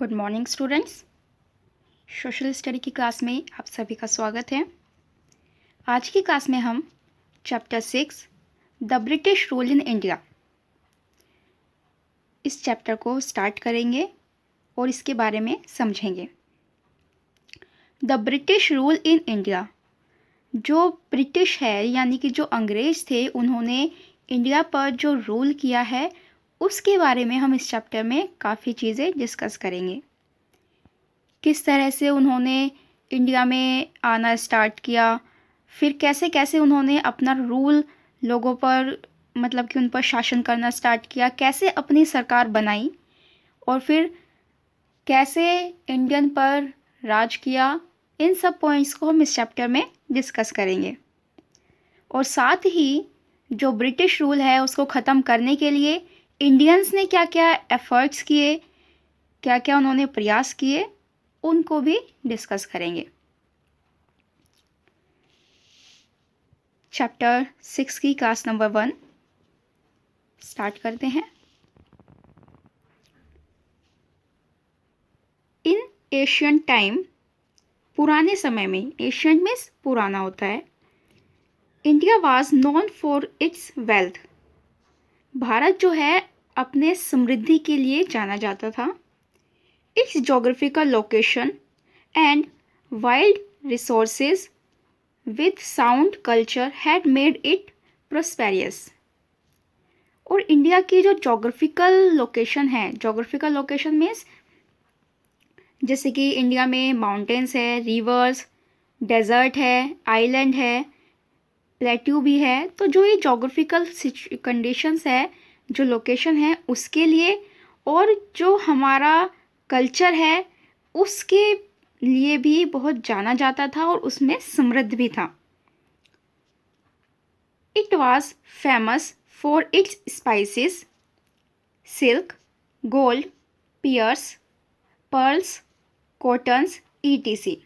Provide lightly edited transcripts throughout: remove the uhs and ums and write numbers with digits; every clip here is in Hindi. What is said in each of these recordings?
Good morning students. Social study की क्लास में आप सभी का स्वागत है। आज की क्लास में हम chapter 6 the British rule in India इस चैप्टर को स्टार्ट करेंगे और इसके बारे में समझेंगे। The British rule in India, जो ब्रिटिश है यानी कि जो अंग्रेज थे, उन्होंने इंडिया पर जो रूल किया है उसके बारे में हम इस चैप्टर में काफ़ी चीज़ें डिस्कस करेंगे। किस तरह से उन्होंने इंडिया में आना स्टार्ट किया, फिर कैसे कैसे उन्होंने अपना रूल लोगों पर मतलब कि उन पर शासन करना स्टार्ट किया, कैसे अपनी सरकार बनाई और फिर कैसे इंडियन पर राज किया। इन सब पॉइंट्स को हम इस चैप्टर में डिस्कस करेंगे। और साथ ही जो ब्रिटिश रूल है उसको ख़त्म करने के लिए इंडियंस ने क्या क्या एफर्ट्स किए, क्या क्या उन्होंने प्रयास किए, उनको भी डिस्कस करेंगे। चैप्टर 6 की क्लास नंबर 1 स्टार्ट करते हैं। इन एशियंट टाइम, पुराने समय में, एशियंट मीन्स पुराना होता है। India was known for its wealth, Bharat जो है अपने समृद्धि के लिए जाना जाता था। It's geographical location and wild resources with sound culture had made it prosperous। और इंडिया की जो जोग्राफिकल लोकेशन है, जोग्राफिकल लोकेशन मीन्स जैसे कि इंडिया में माउंटेन्स है, रिवर्स, डेजर्ट है, आइलैंड है, प्लेट्यू भी है। तो जो ये जोग्राफिकल कंडीशंस है, जो लोकेशन है, उसके लिए और जो हमारा कल्चर है उसके लिए भी बहुत जाना जाता था और उसमें समृद्ध भी था। It was famous for its spices, silk, gold, pears, pearls, cottons, ETC.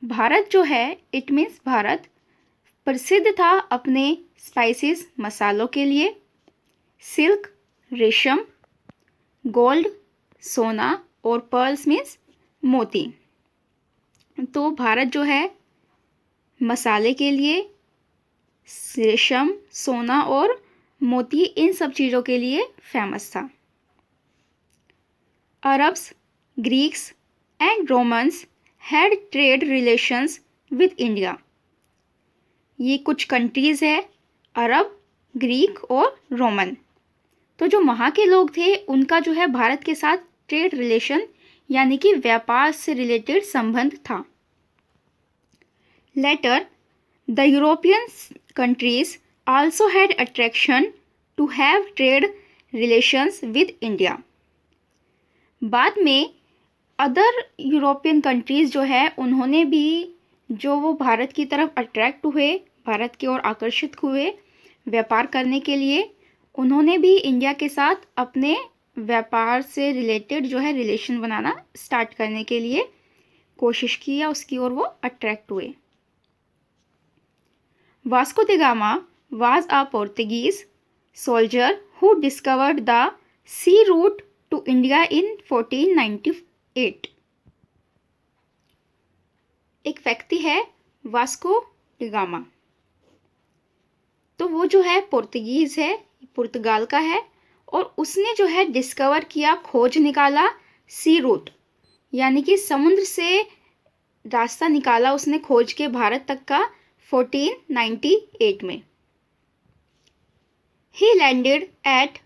भारत जो है, इट मीन्स भारत प्रसिद्ध था अपने स्पाइसेस, मसालों के लिए, सिल्क, रेशम, गोल्ड, सोना, और पर्ल्स मीन्स मोती। तो भारत जो है मसाले के लिए, रेशम, सोना और मोती, इन सब चीज़ों के लिए फेमस था। Arabs, Greeks and Romans had trade relations with India. ये कुछ कंट्रीज़ है, अरब, ग्रीक और रोमन। तो जो वहाँ के लोग थे उनका जो है भारत के साथ ट्रेड रिलेशन यानी कि व्यापार से रिलेटेड संबंध था। Later the European countries also had attraction to have trade relations with India. बाद में अदर यूरोपियन कंट्रीज़ जो है उन्होंने भी जो वो भारत की तरफ अट्रैक्ट हुए, भारत की ओर आकर्षित हुए व्यापार करने के लिए, उन्होंने भी इंडिया के साथ अपने व्यापार से रिलेटेड जो है रिलेशन बनाना स्टार्ट करने के लिए कोशिश की या उसकी ओर वो अट्रैक्ट हुए। Vasco the gamma was a Portuguese soldier who discovered the sea route to India in 1498। एक व्यक्ति है वास्को द गामा, तो वो जो है पुर्तगीज है, पुर्तगाल का है, और उसने जो है डिस्कवर किया, खोज निकाला, सी रूट यानी कि समुद्र से रास्ता निकाला उसने खोज के भारत तक का 1498 में। ही लैंडेड एट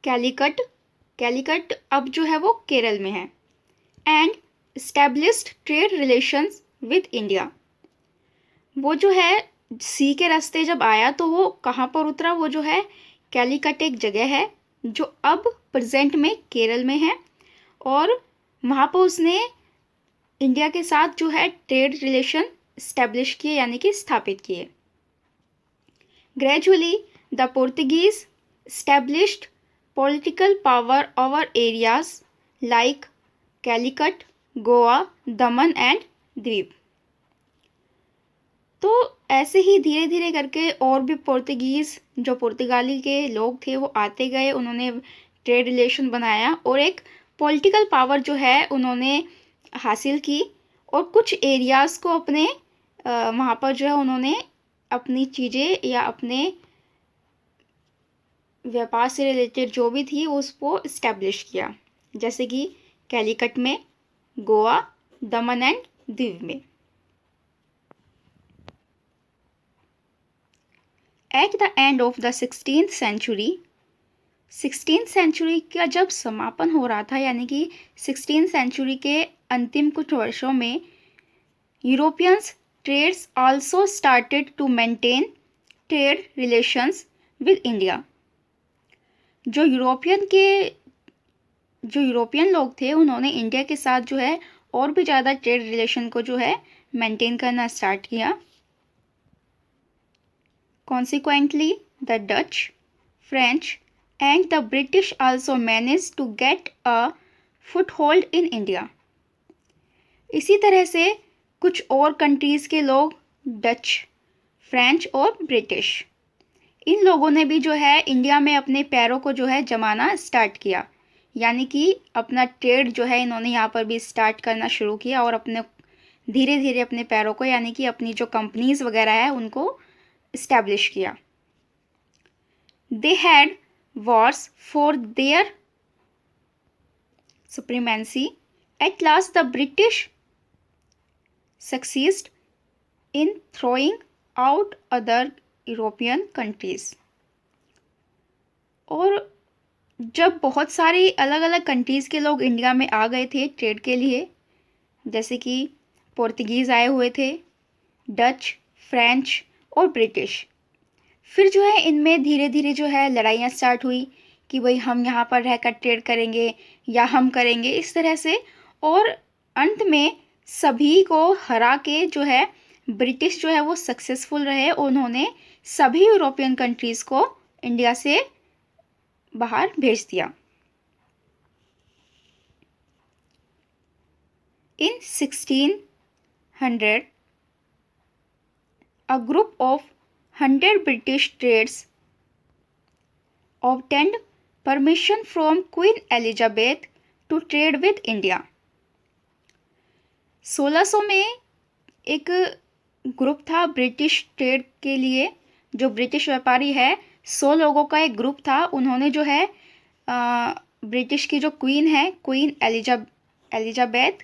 कैलिकट, कैलिकट अब जो है वो केरल में है, and established trade relations with India. वो जो है सी के रास्ते जब आया तो वो कहाँ पर उतरा, वो जो है कैलिकट एक जगह है जो अब प्रेजेंट में केरल में है, और वहाँ पर उसने इंडिया के साथ जो है ट्रेड रिलेशन इस्टेब्लिश किए यानी कि स्थापित किए। Gradually the Portuguese established political power over areas like Calicut, Goa, Daman and द्वीप। तो ऐसे ही धीरे धीरे करके और भी पुर्तगीज़, जो पुर्तगाली के लोग थे, वो आते गए, उन्होंने ट्रेड रिलेशन बनाया और एक पॉलिटिकल पावर जो है उन्होंने हासिल की, और कुछ एरियाज़ को अपने वहाँ पर जो है उन्होंने अपनी चीज़ें या अपने व्यापार से रिलेटेड जो भी थी उसको इस्टेब्लिश किया, जैसे कि कैलीकट में, गोवा, दमन एंड दीव में। At the end of the 16th century, 16th century का जब समापन हो रहा था, यानी कि 16th सेंचुरी के अंतिम कुछ वर्षों में, Europeans trades also started to maintain trade relations with India. जो यूरोपियन लोग थे उन्होंने इंडिया के साथ जो है और भी ज़्यादा ट्रेड रिलेशन को जो है मेंटेन करना स्टार्ट किया। Consequently, the Dutch, French and the British also managed to get a foothold in India. इसी तरह से कुछ और कंट्रीज़ के लोग, डच, फ्रेंच और ब्रिटिश, इन लोगों ने भी जो है इंडिया में अपने पैरों को जो है जमाना स्टार्ट किया, यानी कि अपना ट्रेड जो है इन्होंने यहाँ पर भी स्टार्ट करना शुरू किया और अपने धीरे धीरे अपने पैरों को, यानी कि अपनी जो कंपनीज वगैरह है उनको इस्टेब्लिश किया। They had Wars for their supremacy. At last the British succeed in throwing out other European countries. और जब बहुत सारी अलग अलग कंट्रीज़ के लोग इंडिया में आ गए थे ट्रेड के लिए, जैसे कि पोर्तुगीज़ आए हुए थे, डच, फ्रेंच और ब्रिटिश, फिर जो है इनमें धीरे धीरे जो है लड़ाइयाँ स्टार्ट हुई कि भाई हम यहाँ पर रहकर ट्रेड करेंगे या हम करेंगे, इस तरह से। और अंत में सभी को हरा के जो है ब्रिटिश जो है वो सक्सेसफुल रहे, उन्होंने सभी यूरोपियन कंट्रीज़ को इंडिया से बाहर भेज दिया। इन 1600 a group of 100 British traders obtained permission from Queen Elizabeth to trade with India. 1600 में एक ग्रुप था ब्रिटिश ट्रेड के लिए, जो ब्रिटिश व्यापारी है 100 लोगों का एक ग्रुप था, उन्होंने जो है ब्रिटिश की जो क्वीन है, क्वीन एलिजाबेथ,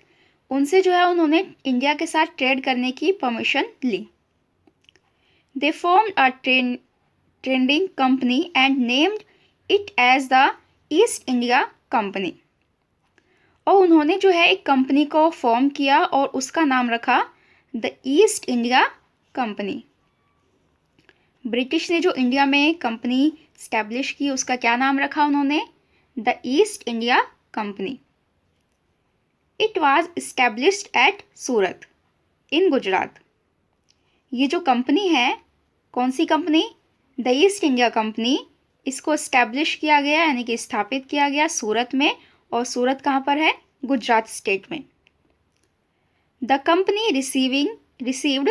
उनसे जो है उन्होंने इंडिया के साथ ट्रेड करने की परमिशन ली। They formed a trading company and named it as the East India Company. और उन्होंने जो है एक कंपनी को फॉर्म किया और उसका नाम रखा the East India company. British ने जो इंडिया में कंपनी स्टैब्लिश की उसका क्या नाम रखा उन्होंने? The East India Company. It was established at Surat in Gujarat. ये जो कंपनी है, कौन सी company? The East India Company. इसको इस्टेब्लिश किया गया यानी कि स्थापित किया गया सूरत में, और सूरत कहाँ पर है? गुजरात स्टेट में। The company received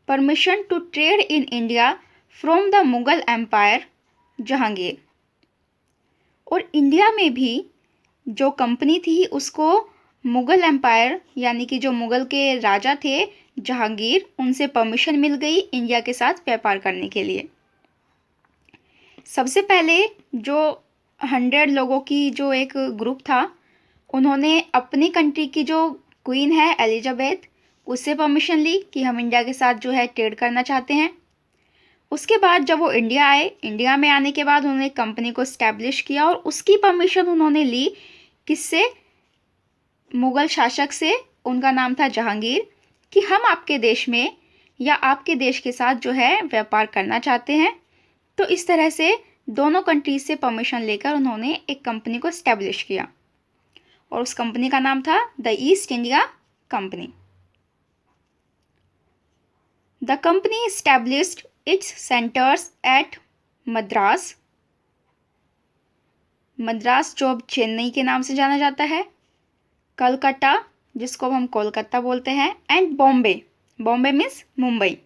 permission to trade in India from the Mughal empire Jahangir. और इंडिया में भी जो कंपनी थी उसको मुगल एम्पायर यानी कि जो मुगल के राजा थे जहांगीर, उनसे परमिशन मिल गई इंडिया के साथ व्यापार करने के लिए। सबसे पहले जो 100 लोगों की जो एक ग्रुप था, उन्होंने अपनी कंट्री की जो क्वीन है एलिजाबेथ, उससे परमिशन ली कि हम इंडिया के साथ जो है ट्रेड करना चाहते हैं। उसके बाद जब वो इंडिया आए, इंडिया में आने के बाद उन्होंने कंपनी को स्टैब्लिश किया और उसकी परमिशन उन्होंने ली किससे? मुगल शासक से, उनका नाम था जहांगीर, कि हम आपके देश में या आपके देश के साथ जो है व्यापार करना चाहते हैं। तो इस तरह से दोनों कंट्रीज से परमिशन लेकर उन्होंने एक कंपनी को स्टैब्लिश किया और उस कंपनी का नाम था the East India company. The company established its centers at Madras. Madras जो अब चेन्नई के नाम से जाना जाता है, कलकत्ता जिसको हम कोलकाता बोलते हैं, एंड बॉम्बे। बॉम्बे मीन्स मुंबई।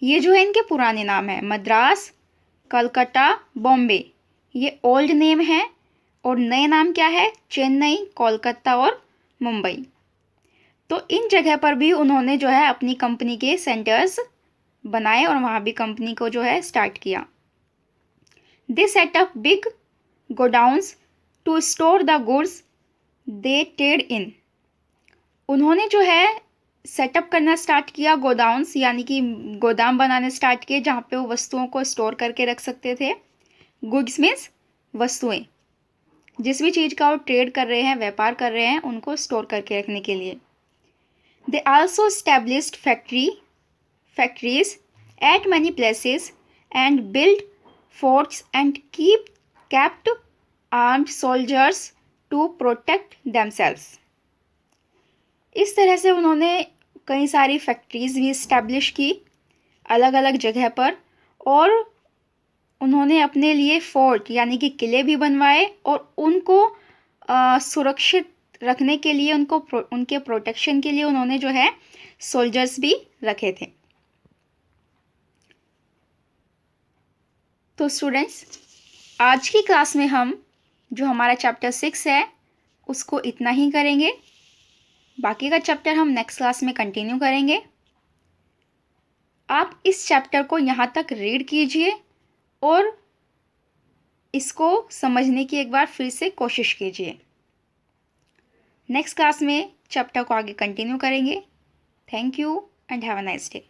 ये जो है इनके पुराने नाम है, मद्रास, कलकत्ता, बॉम्बे। ये ओल्ड नेम है और नए नाम क्या है? चेन्नई, कोलकाता और मुंबई। तो इन जगह पर भी उन्होंने जो है अपनी कंपनी के सेंटर्स बनाए और वहाँ भी कंपनी को जो है स्टार्ट किया। They set up big godowns to store the goods they trade in. उन्होंने जो है सेटअप करना स्टार्ट किया गोडाउन्स, यानी कि गोदाम बनाने स्टार्ट किए जहाँ पे वो वस्तुओं को स्टोर करके रख सकते थे। गुड्स मीन्स वस्तुएं, जिस भी चीज़ का वो ट्रेड कर रहे हैं, व्यापार कर रहे हैं, उनको स्टोर करके रखने के लिए। They also established factories eight many places and build forts and kept armed soldiers to protect themselves। इस तरह से उन्होंने कई सारी फैक्ट्रीज भी इस्टेब्लिश की अलग अलग जगह पर, और उन्होंने अपने लिए फोर्ट यानी कि किले भी बनवाए और उनको सुरक्षित रखने के लिए, उनके प्रोटेक्शन के लिए उन्होंने जो है सोल्जर्स भी रखे थे। तो स्टूडेंट्स, आज की क्लास में हम जो हमारा चैप्टर 6 है उसको इतना ही करेंगे। बाकी का चैप्टर हम नेक्स्ट क्लास में कंटिन्यू करेंगे। आप इस चैप्टर को यहाँ तक रीड कीजिए और इसको समझने की एक बार फिर से कोशिश कीजिए। नेक्स्ट क्लास में चैप्टर को आगे कंटिन्यू करेंगे। Thank you and have a nice day.